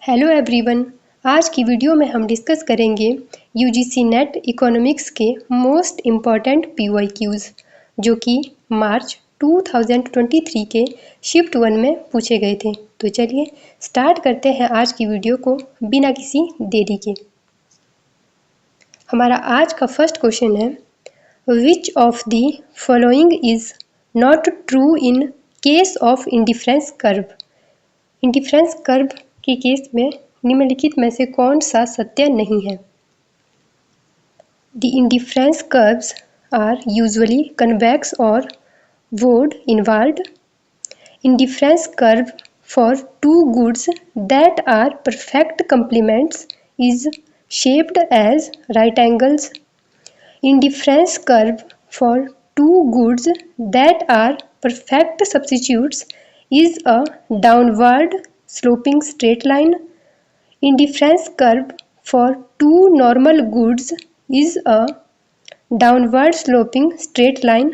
Hello everyone. आज की video में हम डिस्कस करेंगे यूजीसी नेट इकोनॉमिक्स के मोस्ट इम्पॉर्टेंट पीवाईक्यूज जो कि मार्च 2023 के शिफ्ट 1 में पूछे गए थे। तो चलिए स्टार्ट करते हैं आज की वीडियो को बिना किसी देरी के। हमारा आज का फर्स्ट क्वेश्चन है, विच of the following is not true in case of indifference curve. Indifference curve के केस में निम्नलिखित में से कौन सा सत्य नहीं है? The indifference curves are usually convex or bowed inward. Indifference curve for two goods that are perfect complements is shaped as right angles. Indifference curve for two goods that are perfect substitutes is a downward sloping straight line. Indifference curve for two normal goods is a downward sloping straight line.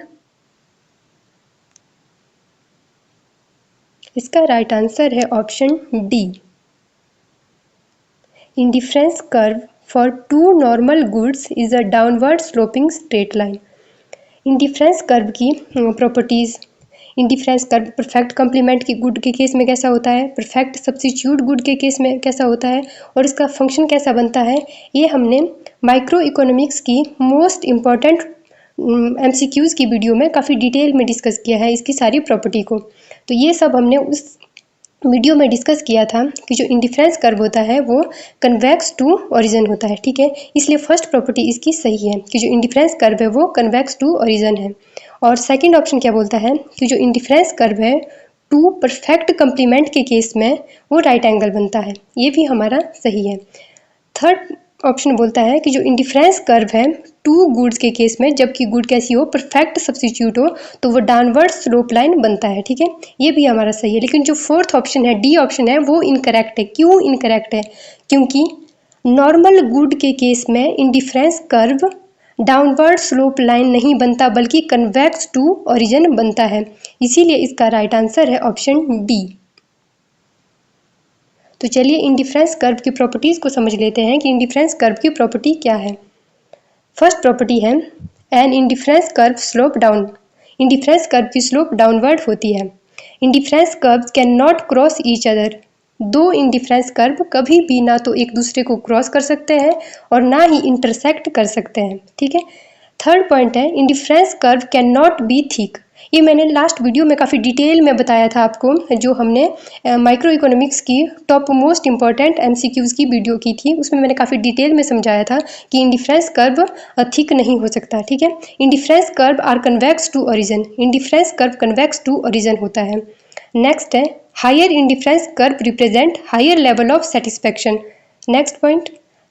इसका right answer है option D. Indifference curve for two normal goods is a downward sloping straight line. Indifference curve की properties, indifference curve perfect complement के good के case में कैसा होता है, perfect substitute good के केस में कैसा होता है और इसका फंक्शन कैसा बनता है, ये हमने माइक्रो इकोनॉमिक्स की मोस्ट इम्पॉर्टेंट एमसीक्यूज़ की वीडियो में काफ़ी डिटेल में डिस्कस किया है इसकी सारी प्रॉपर्टी को। तो ये सब हमने उस वीडियो में डिस्कस किया था कि जो इंडिफरेंस कर्व होता है वो कन्वेक्स टू ओरिजिन होता है, ठीक है। इसलिए फर्स्ट प्रॉपर्टी इसकी सही है कि जो इंडिफरेंस कर्व है वो कन्वेक्स टू ओरिजिन है। और सेकंड ऑप्शन क्या बोलता है कि जो इंडिफरेंस कर्व है टू परफेक्ट कंप्लीमेंट के केस में वो राइट एंगल बनता है, ये भी हमारा सही है। थर्ड ऑप्शन बोलता है कि जो इंडिफरेंस कर्व है टू गुड्स के केस में, जबकि गुड कैसी हो, परफेक्ट सब्स्टिट्यूट हो, तो वो डाउनवर्ड स्लोप लाइन बनता है, ठीक है। ये भी हमारा सही है। लेकिन जो फोर्थ ऑप्शन है, डी ऑप्शन है, वो इनकरेक्ट है। क्यों इनकरेक्ट है? क्योंकि नॉर्मल गुड के केस में indifference curve downward slope line नहीं बनता बल्कि कन्वेक्स टू ओरिजिन बनता है। इसीलिए इसका राइट आंसर है ऑप्शन डी। तो चलिए इंडिफरेंस कर्व की प्रॉपर्टीज़ को समझ लेते हैं कि इंडिफरेंस कर्व की प्रॉपर्टी क्या है। फर्स्ट प्रॉपर्टी है an indifference curve slope down. Indifference curve की स्लोप डाउनवर्ड होती है। Indifference curve can not cross each other. दो इंडिफरेंस कर्व कभी भी ना तो एक दूसरे को क्रॉस कर सकते हैं और ना ही इंटरसेक्ट कर सकते हैं, ठीक है। थर्ड पॉइंट है indifference curve can not be thick. ये मैंने लास्ट वीडियो में काफ़ी डिटेल में बताया था आपको, जो हमने माइक्रो इकोनॉमिक्स की टॉप मोस्ट इंपॉर्टेंट एमसीक्यूज़ की वीडियो की थी, उसमें मैंने काफ़ी डिटेल में समझाया था कि इंडिफरेंस कर्व थिक नहीं हो सकता, ठीक है। Indifference curve are convex to origin. Indifference curve convex to origin होता है। नेक्स्ट है higher indifference curve represent higher level of satisfaction. Next point,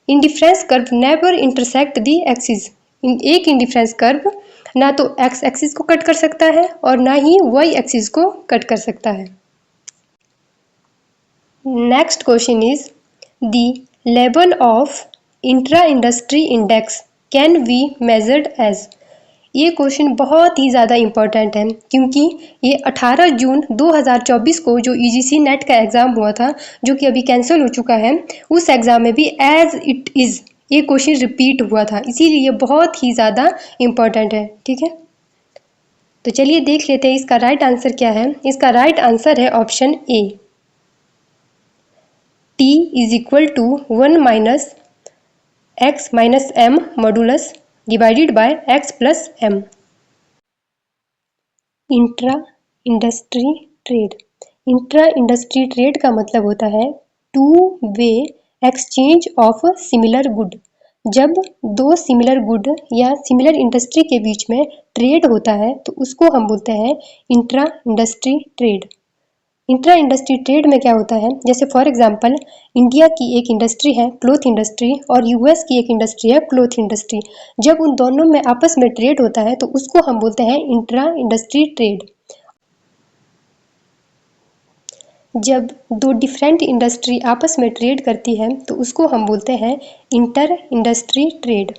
indifference curve never intersect the axis. एक indifference curve ना तो एक्स एक्सिस को cut कर सकता है और ना ही वाई एक्सिस को कट कर सकता है। Next question is the level of intra industry index can be measured as. ये क्वेश्चन बहुत ही ज़्यादा इम्पोर्टेंट है क्योंकि ये 18 जून 2024 को जो यूजीसी नेट का एग्ज़ाम हुआ था, जो कि अभी कैंसिल हो चुका है, उस एग्ज़ाम में भी एज इट इज़ ये क्वेश्चन रिपीट हुआ था, इसीलिए ये बहुत ही ज़्यादा इम्पोर्टेंट है, ठीक है। तो चलिए देख लेते हैं इसका राइट आंसर क्या है। इसका राइट आंसर है option A, T is equal to 1 minus x minus m modulus divided by x plus m. Intra industry trade. Intra industry trade का मतलब होता है two way exchange of similar good. जब दो सिमिलर गुड या similar industry के बीच में ट्रेड होता है तो उसको हम बोलते हैं intra industry trade. Intra industry trade में क्या होता है, जैसे फॉर एग्जांपल इंडिया की एक इंडस्ट्री है क्लोथ इंडस्ट्री और यूएस की एक इंडस्ट्री है क्लोथ इंडस्ट्री। जब उन दोनों में आपस में ट्रेड होता है तो उसको हम बोलते हैं इंट्रा इंडस्ट्री ट्रेड। जब दो डिफरेंट इंडस्ट्री आपस में ट्रेड करती है तो उसको हम बोलते हैं inter industry trade.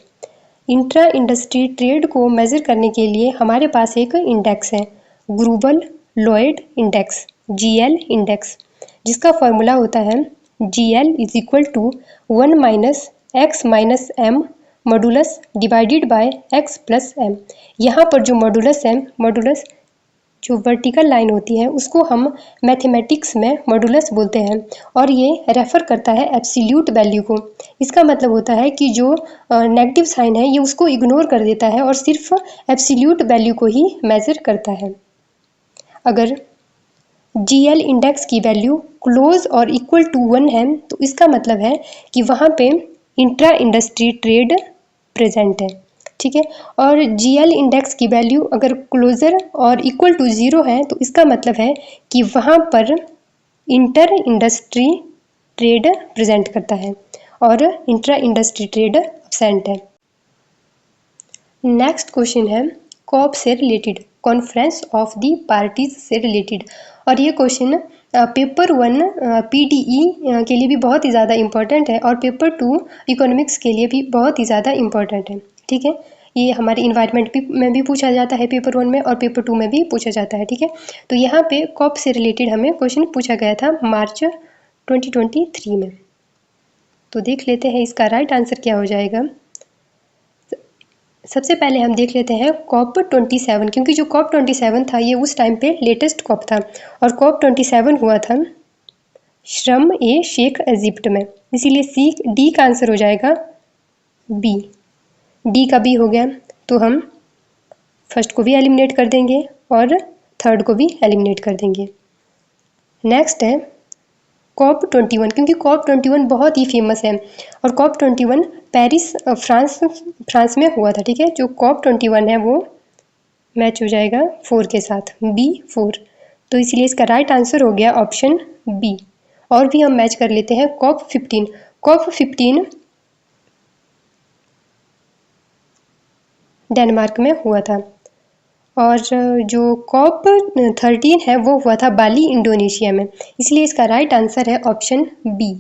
Intra industry trade को मेज़र करने के लिए हमारे पास एक इंडेक्स है, Grubel Lloyd index, GL index, जिसका फॉर्मूला होता है GL is equal to 1 minus x minus m modulus divided by x plus m. यहाँ पर जो मॉडुलस जो वर्टिकल लाइन होती है उसको हम मैथमेटिक्स में मॉडुलस बोलते हैं और ये रेफर करता है एब्सोल्यूट वैल्यू को। इसका मतलब होता है कि जो नेगेटिव साइन है ये उसको इग्नोर कर देता है और सिर्फ एब्सोल्यूट वैल्यू को ही मेजर करता है। अगर GL इंडेक्स की वैल्यू क्लोज और इक्वल टू 1 है तो इसका मतलब है कि वहाँ पे इंट्रा इंडस्ट्री ट्रेड प्रेजेंट है, ठीक है। और GL इंडेक्स की वैल्यू अगर क्लोजर और इक्वल टू 0 है तो इसका मतलब है कि वहाँ पर इंटर इंडस्ट्री ट्रेड प्रेजेंट करता है और इंट्रा इंडस्ट्री ट्रेड एब्सेंट है। नेक्स्ट क्वेश्चन है कॉप से related, conference of the parties से रिलेटेड। और ये क्वेश्चन पेपर 1 PDE के लिए भी बहुत ही ज़्यादा इम्पोर्टेंट है और पेपर 2 इकोनॉमिक्स के लिए भी बहुत ही ज़्यादा इम्पोर्टेंट है, ठीक है। ये हमारे इन्वायरमेंट में भी पूछा जाता है पेपर 1 में और पेपर 2 में भी पूछा जाता है, ठीक है। तो यहाँ पे कॉप से रिलेटेड हमें क्वेश्चन पूछा गया था मार्च 2023 में। तो देख लेते हैं इसका राइट आंसर क्या हो जाएगा। सबसे पहले हम देख लेते हैं कॉप 27, क्योंकि जो कॉप 27 था ये उस टाइम पे लेटेस्ट कॉप था और कॉप 27 हुआ था शर्म ए शेख इजिप्ट में, इसीलिए डी का आंसर हो जाएगा बी। डी का बी हो गया तो हम फर्स्ट को भी एलिमिनेट कर देंगे और थर्ड को भी एलिमिनेट कर देंगे। नेक्स्ट है कॉप 21, क्योंकि कॉप 21 बहुत ही फेमस है और कॉप 21 पेरिस फ्रांस में हुआ था, ठीक है। जो कॉप 21 है वो मैच हो जाएगा 4 के साथ, B4। तो इसलिए इसका राइट आंसर हो गया ऑप्शन बी। और भी हम मैच कर लेते हैं कॉप 15। कॉप 15 डेनमार्क में हुआ था और जो कॉप 13 है वो हुआ था बाली इंडोनेशिया में, इसलिए इसका राइट आंसर है ऑप्शन बी।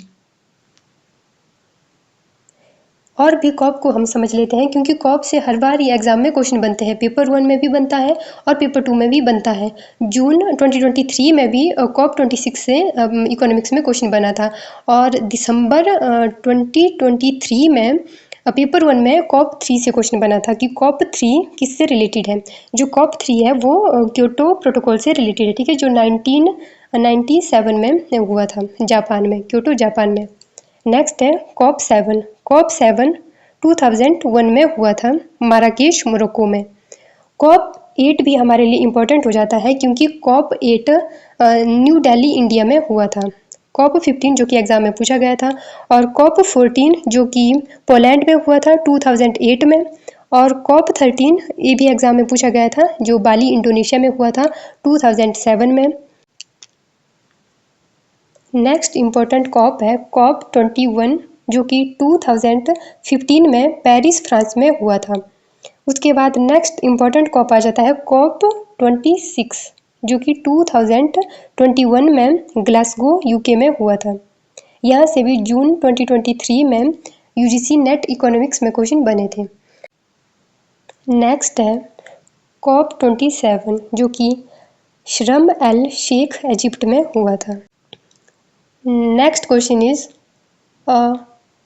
और भी कॉप को हम समझ लेते हैं, क्योंकि कॉप से हर बार ये एग्जाम में क्वेश्चन बनते हैं, पेपर 1 में भी बनता है और पेपर 2 में भी बनता है। जून 2023 में भी कॉप 26 से इकोनॉमिक्स में क्वेश्चन बना था और दिसंबर 2023 में पेपर 1 में कॉप 3 से क्वेश्चन बना था कि कॉप 3 किससे रिलेटेड है। जो कॉप 3 है वो क्योटो प्रोटोकॉल से रिलेटेड है, ठीक है, जो 1997 में हुआ था जापान में, क्योटो जापान में। नेक्स्ट है कॉप 7। कॉप 7 2001 में हुआ था माराकेश मोरक्को में। कॉप 8 भी हमारे लिए इम्पोर्टेंट हो जाता है क्योंकि कॉप 8 न्यू दिल्ली इंडिया में हुआ था। कॉप 15 जो कि एग्जाम में पूछा गया था और कॉप 14 जो कि पोलैंड में हुआ था 2008 में और कॉप 13 ये भी एग्जाम में पूछा गया था जो बाली इंडोनेशिया में हुआ था 2007 में। नेक्स्ट इम्पोर्टेंट कॉप है कॉप 21 जो कि 2015 में पेरिस फ्रांस में हुआ था। उसके बाद नेक्स्ट इम्पोर्टेंट कॉप आ जाता है कॉप 26 जो कि 2021 में ग्लासगो यूके में हुआ था। यहाँ से भी जून 2023 में यूजीसी नेट इकोनॉमिक्स में क्वेश्चन बने थे। नेक्स्ट है कॉप 27 जो कि शर्म एल शेख इजिप्ट में हुआ था। Next question is, a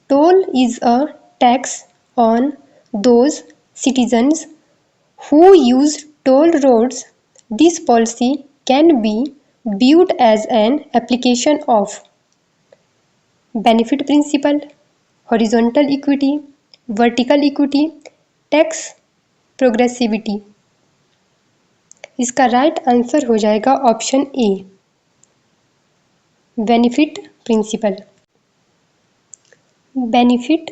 toll is a tax on those citizens who use toll roads. This policy can be viewed as an application of benefit principle, horizontal equity, vertical equity, tax progressivity. इसका right answer हो जाएगा option A, benefit principle. Benefit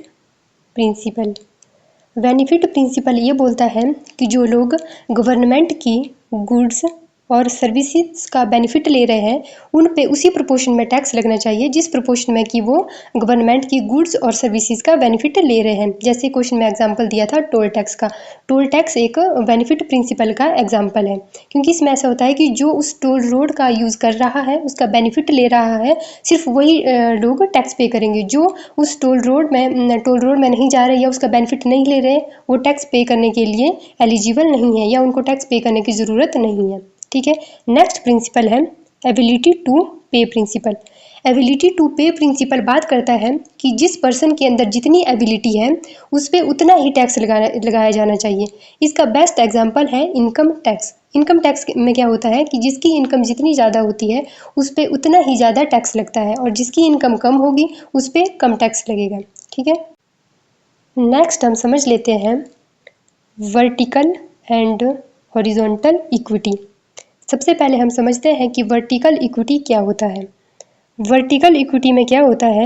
principle ये बोलता है कि जो लोग government की गुड्स और सर्विसेज का बेनिफिट ले रहे हैं उन पे उसी प्रोपोर्शन में टैक्स लगना चाहिए जिस प्रोपोर्शन में कि वो गवर्नमेंट की गुड्स और सर्विसेज का बेनिफिट ले रहे हैं। जैसे क्वेश्चन में एग्जांपल दिया था टोल टैक्स का, टोल टैक्स एक बेनिफिट प्रिंसिपल का एग्जांपल है क्योंकि इसमें ऐसा होता है कि जो उस टोल रोड का यूज़ कर रहा है उसका बेनिफिट ले रहा है सिर्फ वही लोग टैक्स पे करेंगे। जो उस टोल रोड में नहीं जा रहे या उसका बेनिफिट नहीं ले रहे वो टैक्स पे करने के लिए एलिजिबल नहीं है या उनको टैक्स पे करने की ज़रूरत नहीं है, ठीक है। नेक्स्ट प्रिंसिपल है एबिलिटी टू पे प्रिंसिपल। एबिलिटी टू पे प्रिंसिपल बात करता है कि जिस पर्सन के अंदर जितनी एबिलिटी है उस पर उतना ही टैक्स लगाया जाना चाहिए। इसका बेस्ट एग्जांपल है इनकम टैक्स। इनकम टैक्स में क्या होता है कि जिसकी इनकम जितनी ज़्यादा होती है उस पर उतना ही ज़्यादा टैक्स लगता है, और जिसकी इनकम कम होगी उस पर कम टैक्स लगेगा। ठीक है, नेक्स्ट हम समझ लेते हैं वर्टिकल एंड हॉरिजॉन्टल इक्विटी। सबसे पहले हम समझते हैं कि वर्टिकल इक्विटी क्या होता है। वर्टिकल इक्विटी में क्या होता है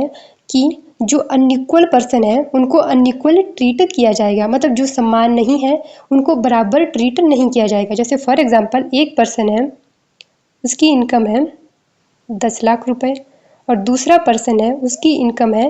कि जो अनइक्वल पर्सन है उनको अनइक्वल ट्रीट किया जाएगा, मतलब जो समान नहीं है उनको बराबर ट्रीट नहीं किया जाएगा। जैसे फॉर एग्जांपल एक पर्सन है, उसकी इनकम है 10 लाख रुपए, और दूसरा पर्सन है उसकी इनकम है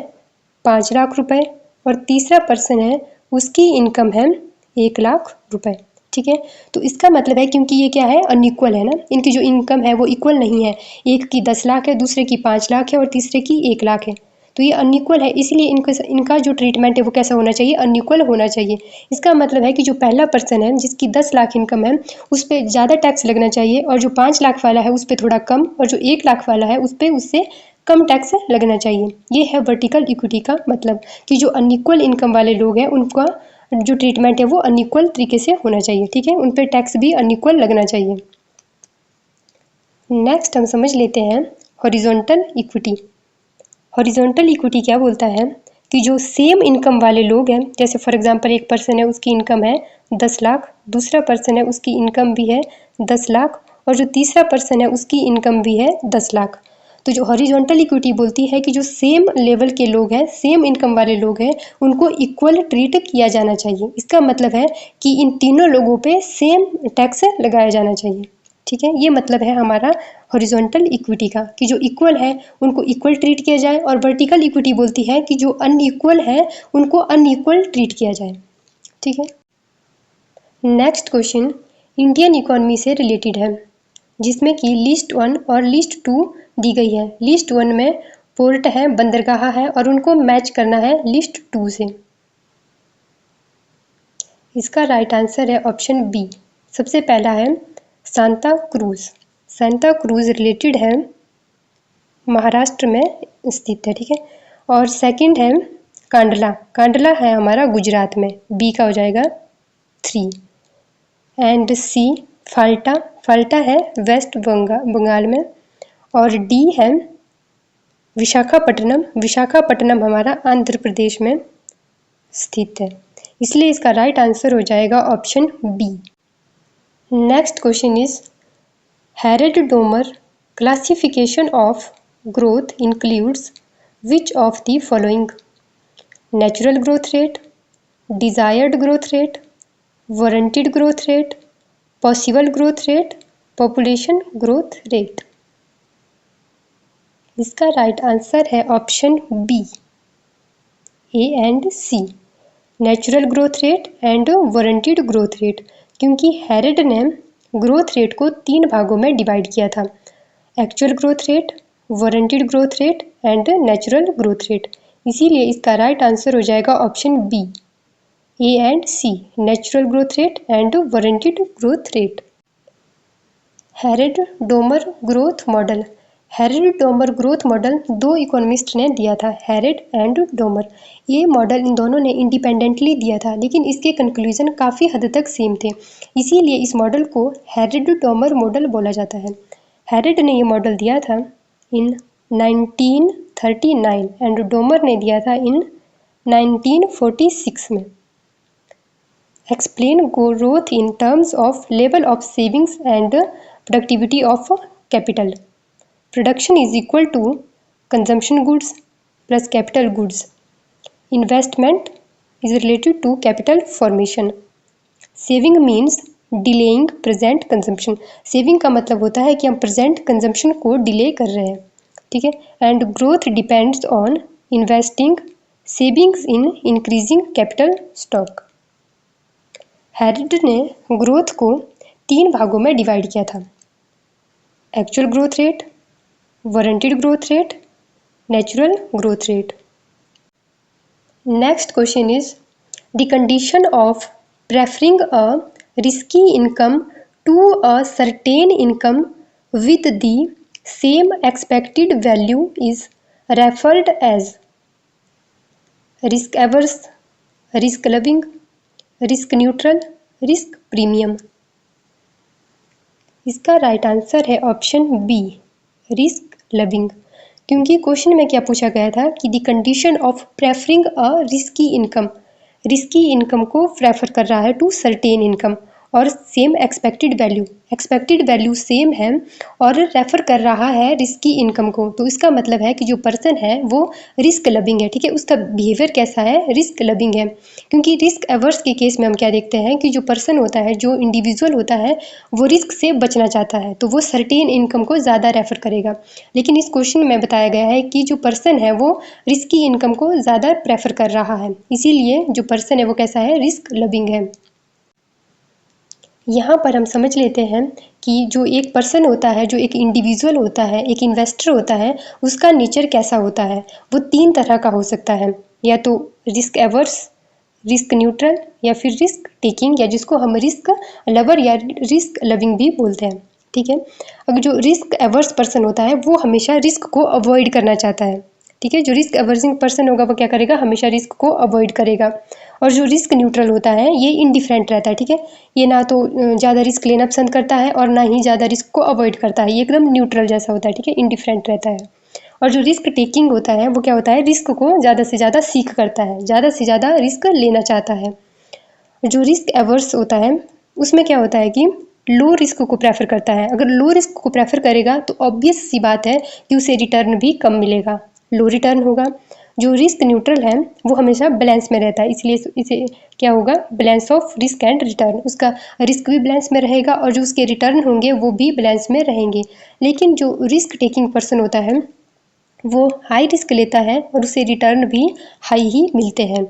5 लाख रुपए, और तीसरा पर्सन है उसकी इनकम है 1 लाख रुपए। ठीक है, तो इसका मतलब है क्योंकि ये क्या है, अनइक्वल है ना, इनकी जो इनकम है वो इक्वल नहीं है। एक की 10 लाख है, दूसरे की 5 लाख है, और तीसरे की 1 लाख है, तो ये अनइक्वल है, इसलिए इनका जो ट्रीटमेंट है वो कैसा होना चाहिए, अनइक्वल होना चाहिए। इसका मतलब है कि जो पहला पर्सन है जिसकी 10 लाख इनकम है उस पर ज़्यादा टैक्स लगना चाहिए, और जो 5 लाख वाला है उस पर थोड़ा कम, और जो 1 लाख वाला है उस पर उससे कम टैक्स लगना चाहिए। ये है वर्टिकल इक्विटी का मतलब, कि जो अनइक्वल इनकम वाले लोग हैं उनका जो ट्रीटमेंट है वो अनइक्वल तरीके से होना चाहिए। ठीक है, उन पर टैक्स भी अनइक्वल लगना चाहिए। नेक्स्ट हम समझ लेते हैं हॉरिजॉन्टल इक्विटी। हॉरिजॉन्टल इक्विटी क्या बोलता है कि जो सेम इनकम वाले लोग हैं, जैसे फॉर एग्जांपल एक पर्सन है उसकी इनकम है 10 लाख, दूसरा पर्सन है उसकी इनकम भी है 10 लाख, और जो तीसरा पर्सन है उसकी इनकम भी है 10 लाख। तो जो हॉरिजॉन्टल इक्विटी बोलती है कि जो सेम लेवल के लोग हैं, सेम इनकम वाले लोग हैं, उनको इक्वल ट्रीट किया जाना चाहिए। इसका मतलब है कि इन तीनों लोगों पे सेम टैक्स लगाया जाना चाहिए। ठीक है, ये मतलब है हमारा हॉरिजॉन्टल इक्विटी का, कि जो इक्वल है उनको इक्वल ट्रीट किया जाए, और वर्टिकल इक्विटी बोलती है कि जो अनइक्वल है उनको अनइक्वल ट्रीट किया जाए। ठीक है, नेक्स्ट क्वेश्चन इंडियन इकोनॉमी से रिलेटेड है, जिसमें कि लिस्ट 1 और लिस्ट 2 दी गई है। लिस्ट 1 में पोर्ट है, बंदरगाह है, और उनको मैच करना है लिस्ट 2 से। इसका राइट आंसर है ऑप्शन बी। सबसे पहला है Santa cruise. Santa cruise related है, महाराष्ट्र में स्थित है। ठीक है, और सेकंड है कांडला। कांडला है हमारा गुजरात में, बी का हो जाएगा 3। एंड सी फाल्टा। फाल्टा है वेस्ट बंगाल में, और डी है विशाखापट्टनम। विशाखापट्टनम हमारा आंध्र प्रदेश में स्थित है, इसलिए इसका राइट आंसर हो जाएगा option B. Next question is Harrod Domar classification of growth includes which of the following? Natural growth rate, desired growth rate, warranted growth rate, possible growth rate, population growth rate. इसका right answer है option B, A and C, natural growth rate and warranted growth rate. क्योंकि Harrod ने growth rate को 3 भागों में divide किया था, actual growth rate, warranted growth rate and natural growth rate. इसीलिए इसका राइट आंसर हो जाएगा option B, A and C, natural growth rate and warranted growth rate. Harrod Domar growth model. Harrod Domar growth model 2 economist ने दिया था, Harrod and Domar. ये model इन दोनों ने इंडिपेंडेंटली दिया था, लेकिन इसके कंक्लूजन काफ़ी हद तक सेम थे, इसीलिए इस मॉडल को हेरेड डोमर मॉडल बोला जाता है। हेरेड ने ये मॉडल दिया था इन 1939 एंड डोमर ने दिया था इन 1946 में। Explain growth in terms of level of savings and productivity of capital. Production is equal to consumption goods plus capital goods. Investment is related to capital formation. Saving means delaying present consumption. Saving का मतलब होता है कि हम present consumption को delay कर रहे हैं। ठीक है, and growth depends on investing savings in increasing capital stock. Harrod ने ग्रोथ को 3 भागों में डिवाइड किया था, actual growth rate, warranted growth rate, natural growth rate. Next question is the condition of preferring a risky income to a certain income with the same expected value is referred as risk averse, risk loving, risk neutral, risk premium. इसका right answer है option B, risk loving. क्योंकि question में क्या पूछा गया था कि the condition of preferring a risky income को प्रेफर कर रहा है टू सर्टेन इनकम, और सेम एक्सपेक्टेड वैल्यू सेम है और रेफर कर रहा है रिस्की इनकम को। तो इसका मतलब है कि जो पर्सन है वो रिस्क लविंग है, ठीक है, उसका बिहेवियर कैसा है, रिस्क लविंग है। क्योंकि रिस्क एवर्स के केस में हम क्या देखते हैं कि जो पर्सन होता है, जो इंडिविजुअल होता है, वो रिस्क से बचना चाहता है, तो वो सर्टेन इनकम को ज़्यादा रेफर करेगा। लेकिन इस क्वेश्चन में बताया गया है कि जो पर्सन है वो रिस्की इनकम को ज़्यादा प्रेफर कर रहा है, इसीलिए जो पर्सन है वो कैसा है, रिस्क लविंग है। यहाँ पर हम समझ लेते हैं कि जो एक पर्सन होता है, जो एक इंडिविजुअल होता है, एक इन्वेस्टर होता है, उसका नेचर कैसा होता है। वो 3 तरह का हो सकता है, या तो रिस्क एवर्स, रिस्क न्यूट्रल, या फिर रिस्क टेकिंग, या जिसको हम रिस्क लवर या रिस्क लविंग भी बोलते हैं, ठीक है। अगर जो रिस्क एवर्स पर्सन होता है वो हमेशा रिस्क को अवॉइड करना चाहता है, ठीक है। जो रिस्क एवर्सिंग पर्सन होगा वो क्या करेगा, हमेशा रिस्क को अवॉइड करेगा। और जो रिस्क न्यूट्रल होता है ये इंडिफरेंट रहता है, ठीक है। ये ना तो ज़्यादा रिस्क लेना पसंद करता है और ना ही ज़्यादा रिस्क को अवॉइड करता है, ये एकदम न्यूट्रल जैसा होता है, ठीक है, इंडिफरेंट रहता है। और जो रिस्क टेकिंग होता है वो क्या होता है, रिस्क को ज़्यादा से ज़्यादा सीख करता है, ज़्यादा से ज़्यादा रिस्क लेना चाहता है। जो रिस्क एवर्स होता है उसमें क्या होता है कि लो रिस्क को प्रेफर करता है। अगर लो रिस्क को प्रेफर करेगा तो ऑब्वियस सी बात है कि उसे रिटर्न भी कम मिलेगा, लो रिटर्न होगा। जो रिस्क न्यूट्रल है वो हमेशा बैलेंस में रहता है, इसलिए इसे क्या होगा, balance of risk and return, उसका रिस्क भी बैलेंस में रहेगा और जो उसके रिटर्न होंगे वो भी बैलेंस में रहेंगे। लेकिन जो रिस्क टेकिंग पर्सन होता है वो हाई रिस्क लेता है और उसे रिटर्न भी हाई ही मिलते हैं।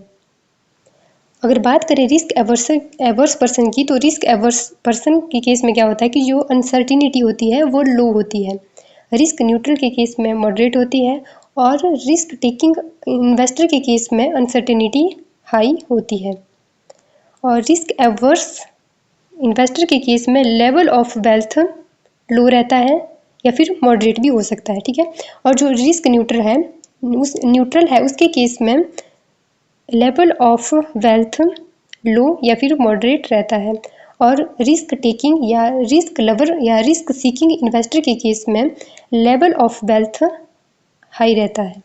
अगर बात करें रिस्क एवर्स पर्सन की, तो रिस्क एवर्स पर्सन के केस में क्या होता है कि जो अनसर्टिनिटी होती है वो लो होती है। रिस्क न्यूट्रल के केस में मॉडरेट होती है और रिस्क टेकिंग इन्वेस्टर के केस में अनसर्टिनिटी हाई होती है। और रिस्क एवर्स इन्वेस्टर के केस में लेवल ऑफ वेल्थ लो रहता है या फिर मॉडरेट भी हो सकता है, ठीक है। और जो रिस्क न्यूट्रल है उसके केस में लेवल ऑफ वेल्थ लो या फिर मॉडरेट रहता है। और रिस्क टेकिंग या रिस्क लवर या रिस्क सीकिंग इन्वेस्टर के केस में लेवल ऑफ वेल्थ हाई रहता है।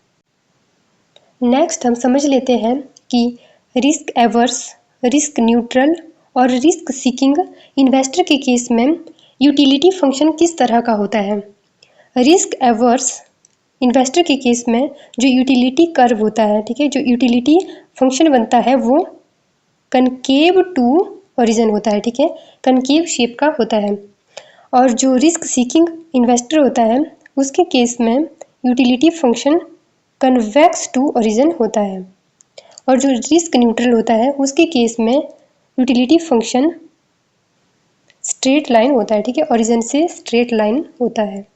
नेक्स्ट हम समझ लेते हैं कि रिस्क एवर्स, रिस्क न्यूट्रल और रिस्क सीकिंग इन्वेस्टर के केस में यूटिलिटी फंक्शन किस तरह का होता है। रिस्क एवर्स इन्वेस्टर के केस में जो यूटिलिटी कर्व होता है, ठीक है, जो यूटिलिटी फंक्शन बनता है वो कनकेव टू ओरिजिन होता है, ठीक है, कनकेव शेप का होता है। और जो रिस्क सीकिंग इन्वेस्टर होता है उसके केस में utility function convex to origin होता है। और जो रिस्क न्यूट्रल होता है उसके केस में यूटिलिटी फंक्शन स्ट्रेट लाइन होता है, ठीक है, ओरिजिन से स्ट्रेट लाइन होता है।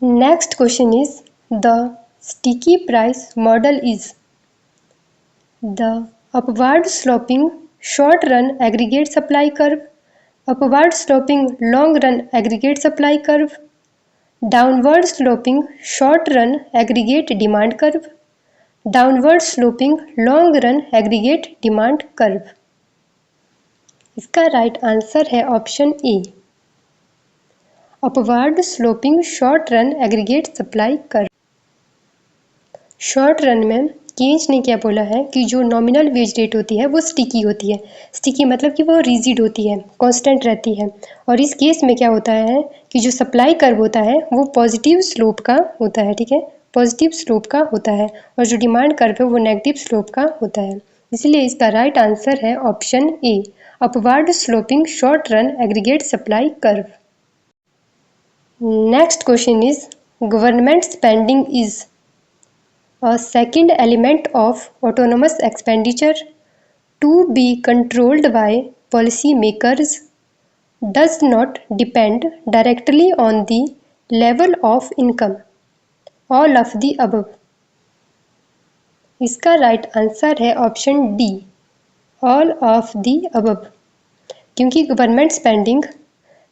Next question is, the sticky price model is the upward sloping short run aggregate supply curve, upward sloping long run aggregate supply curve, downward sloping short run aggregate demand curve, downward sloping long run aggregate demand curve। इसका right answer है option ए, upward sloping short run aggregate supply curve. Short run में Keynes ने क्या बोला है कि जो nominal wage rate होती है वो स्टिकी होती है। स्टिकी मतलब कि वो रिजिड होती है, कांस्टेंट रहती है। और इस केस में क्या होता है कि जो सप्लाई कर्व होता है वो पॉजिटिव स्लोप का होता है, ठीक है, पॉजिटिव स्लोप का होता है। और जो डिमांड कर्व है वो नेगेटिव स्लोप का होता है। इसलिए इसका राइट आंसर है option A, upward sloping short run aggregate supply curve. Next question is, government spending is a second element of autonomous expenditure to be controlled by policymakers, does not depend directly on the level of income, all of the above। इसका right answer है option D, all of the above. क्योंकि government spending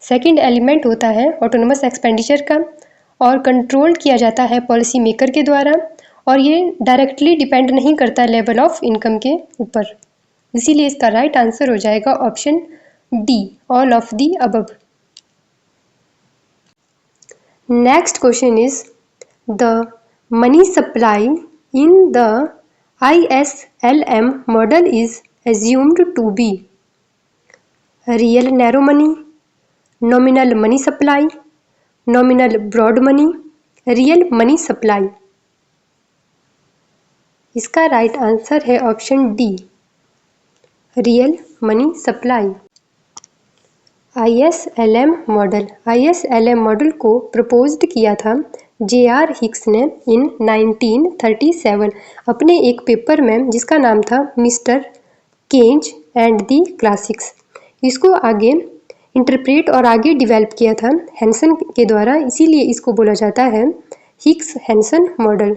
second element होता है autonomous expenditure का और control किया जाता है पॉलिसी मेकर के द्वारा और ये डायरेक्टली डिपेंड नहीं करता लेवल ऑफ इनकम के ऊपर। इसीलिए इसका राइट आंसर हो जाएगा option D, all of the above. Next question is the money supply in the ISLM model is assumed to be real narrow money, nominal money supply, nominal broad money, real money supply। इसका right answer है option D, real money supply. ISLM model को proposed किया था J.R. Hicks ने इन 1937 अपने एक paper में जिसका नाम था mister Keynes and the classics. इसको आगे इंटरप्रेट और आगे डेवलप किया था हैंसन के द्वारा, इसीलिए इसको बोला जाता है Hicks Hansen model.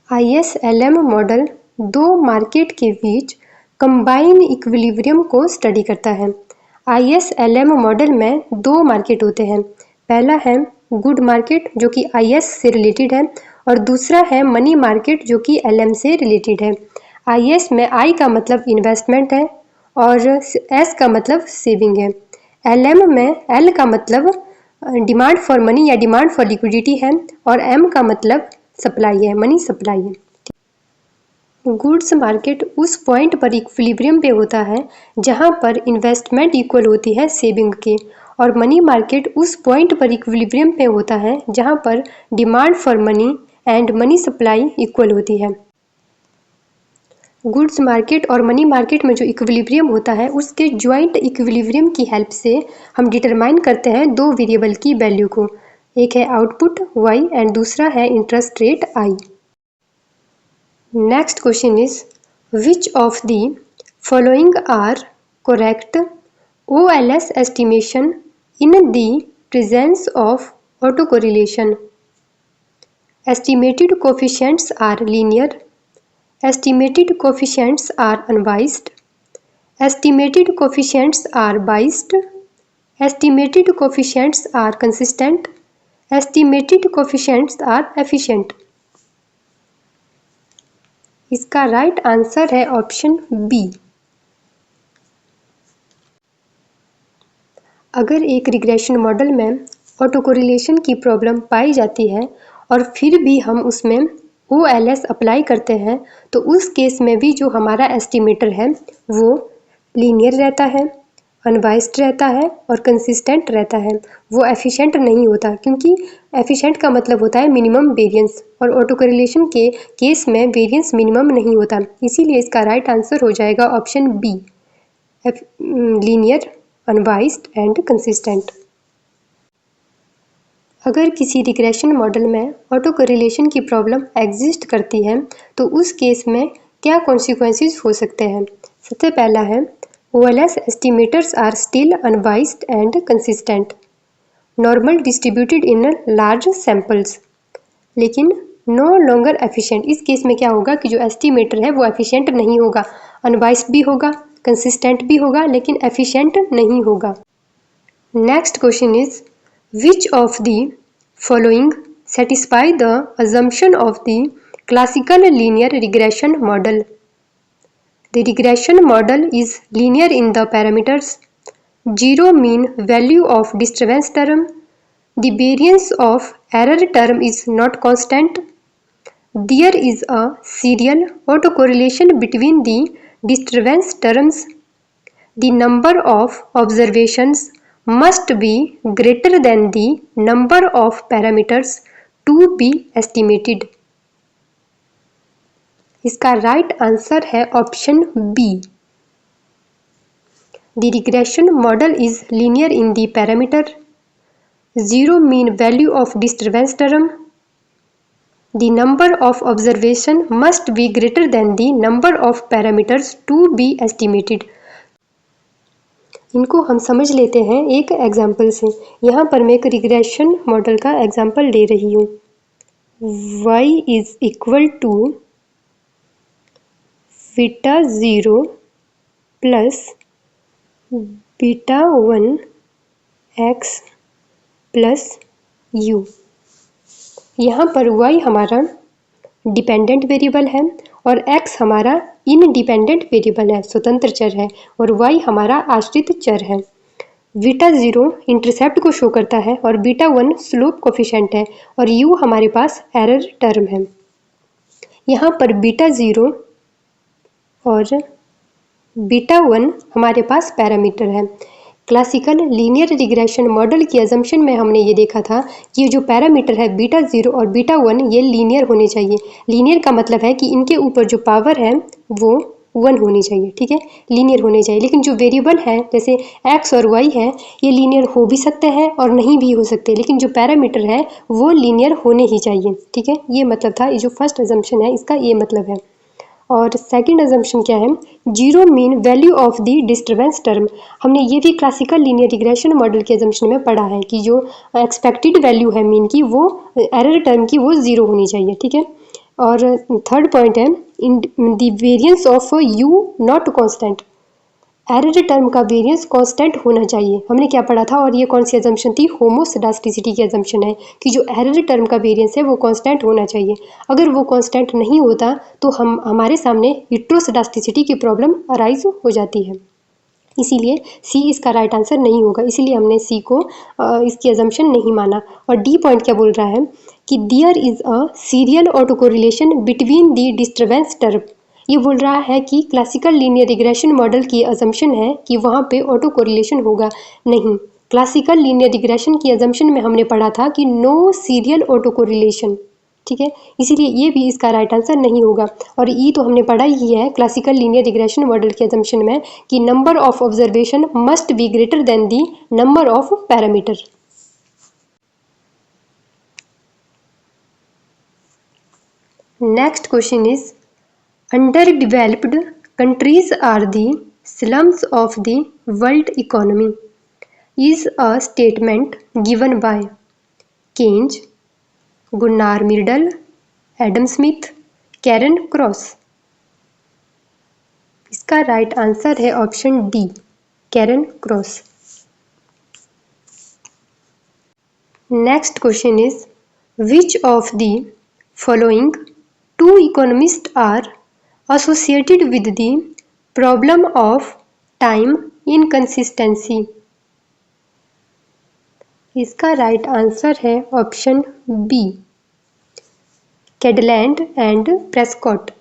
ISLM model दो मार्केट के बीच कंबाइन इक्विलिब्रियम को स्टडी करता है। ISLM मॉडल में दो मार्केट होते हैं, पहला है गुड मार्केट जो कि IS से रिलेटेड है और दूसरा है मनी मार्केट जो कि LM से रिलेटेड है। IS में I का मतलब इन्वेस्टमेंट है और S का मतलब सेविंग है। LM में L का मतलब डिमांड फॉर मनी या डिमांड फॉर लिक्विडिटी है और M का मतलब सप्लाई है, मनी सप्लाई है। गुड्स मार्केट उस पॉइंट पर इक्विलिब्रियम पे होता है जहां पर इन्वेस्टमेंट इक्वल होती है सेविंग के और मनी मार्केट उस पॉइंट पर इक्विलिब्रियम पे होता है जहां पर demand for money and money supply equal होती है। गुड्स मार्केट और मनी मार्केट में जो इक्विलिब्रियम होता है उसके ज्वाइंट इक्विलिब्रियम की हेल्प से हम डिटरमाइन करते हैं दो वेरिएबल की वैल्यू को, एक है आउटपुट y एंड दूसरा है interest rate I। Next question is which of the following are correct OLS estimation in the presence of autocorrelation? Estimated coefficients are linear, estimated coefficients are unbiased, estimated coefficients are biased, estimated coefficients are consistent, estimated coefficients are efficient। इसका right answer है option B. अगर एक regression model में auto correlation की problem पाई जाती है और फिर भी हम उसमें OLS अप्लाई करते हैं तो उस केस में भी जो हमारा एस्टिमेटर है वो लीनियर रहता है, अनबाइस्ड रहता है और कंसिस्टेंट रहता है। वो एफिशिएंट नहीं होता क्योंकि एफिशिएंट का मतलब होता है मिनिमम वेरिएंस और ऑटो कोरिलेशन के केस में वेरिएंस मिनिमम नहीं होता। इसीलिए इसका राइट आंसर हो जाएगा option B, linear, unbiased and consistent. अगर किसी रिग्रेशन मॉडल में ऑटो कोरिलेशन की प्रॉब्लम एग्जिस्ट करती है तो उस केस में क्या कॉन्सिक्वेंसेस हो सकते हैं। सबसे पहला है OLS estimators are still unbiased and consistent, normal distributed in large samples, लेकिन no longer efficient। इस केस में क्या होगा कि जो एस्टिमेटर है वो एफिशिएंट नहीं होगा, अनबाइस्ड भी होगा, कंसिस्टेंट भी होगा लेकिन एफिशिएंट नहीं होगा। Next question is which of the following satisfy the assumption of the classical linear regression model? The regression model is linear in the parameters zero mean value of disturbance term, the variance of error term is not constant, there is a serial autocorrelation between the disturbance terms, the number of observations must be greater than the number of parameters to be estimated। इसका right answer है option B. The regression model is linear in the parameter zero mean value of disturbance term, the number of observation must be greater than the number of parameters to be estimated। इनको हम समझ लेते हैं एक example से। यहाँ पर मैं एक रिग्रेशन मॉडल का एग्जाम्पल ले रही हूँ। y is equal to beta 0 plus beta 1 x plus u. यहाँ पर y हमारा डिपेंडेंट वेरिएबल है और x हमारा इनडिपेंडेंट वेरिएबल है, स्वतंत्र चर है, और y हमारा आश्रित चर है। बीटा 0 इंटरसेप्ट को शो करता है और बीटा 1 स्लोप कोफिशिएंट है और u हमारे पास एरर टर्म है। यहाँ पर बीटा 0 और बीटा 1 हमारे पास पैरामीटर है। क्लासिकल लीनियर रिग्रेशन मॉडल की अजम्पशन में हमने ये देखा था कि ये जो पैरामीटर है बीटा 0 और बीटा 1 ये लीनियर होने चाहिए। लीनियर का मतलब है कि इनके ऊपर जो पावर है वो 1 होनी चाहिए, ठीक है, लीनियर होने चाहिए। लेकिन जो वेरिएबल है जैसे x और y है ये लीनियर हो भी सकते हैं और नहीं भी हो सकते, लेकिन जो पैरामीटर है वो लीनियर होने ही चाहिए, ठीक है। ये मतलब था, ये जो फर्स्ट अजम्पशन है इसका ये मतलब है। और सेकंड अजम्पशन क्या है, zero mean value of the disturbance term. हमने ये भी क्लासिकल लीनियर रिग्रेशन मॉडल के अजम्पशन में पढ़ा है कि जो एक्सपेक्टेड वैल्यू है मीन की वो एरर टर्म की वो जीरो होनी चाहिए, ठीक है। और थर्ड पॉइंट है in the variance of you not constant. Error term का वेरिएंस कांस्टेंट होना चाहिए। हमने क्या पढ़ा था और ये कौन सी अजम्पशन थी, होमोसेडास्टिसिटी की अजम्पशन है कि जो एरर टर्म का वेरिएंस है वो कांस्टेंट होना चाहिए। अगर वो कांस्टेंट नहीं होता तो हमारे सामने हेटेरोसेडास्टिसिटी की प्रॉब्लम अराइज हो जाती है। इसीलिए सी इसका राइट आंसर नहीं होगा, इसीलिए हमने सी को इसकी अजम्पशन नहीं माना। और डी पॉइंट क्या बोल रहा है कि there is a serial auto correlation between the disturbance term. ये बोल रहा है कि क्लासिकल लीनियर रिग्रेशन मॉडल की अजम्पशन है कि वहाँ पे ऑटो कोरिलेशन होगा। नहीं, क्लासिकल लीनियर रिग्रेशन की अजम्पशन में हमने पढ़ा था कि नो सीरियल ऑटो कोरिलेशन, ठीक है, इसीलिए ये भी इसका राइट आंसर नहीं होगा। और ई तो हमने पढ़ा ही है क्लासिकल लीनियर रिग्रेशन मॉडल के अजम्पशन में कि number of observation must be greater than the number of parameter. Next question is underdeveloped countries are the slums of the world economy is a statement given by Keynes, Gunnar Myrdal, Adam Smith, Karen Cross। इसका right answer है option D, Karen Cross. Next question is which of the following two economist are associated with the problem of time inconsistency। इसका right answer है option B, Kydland and Prescott.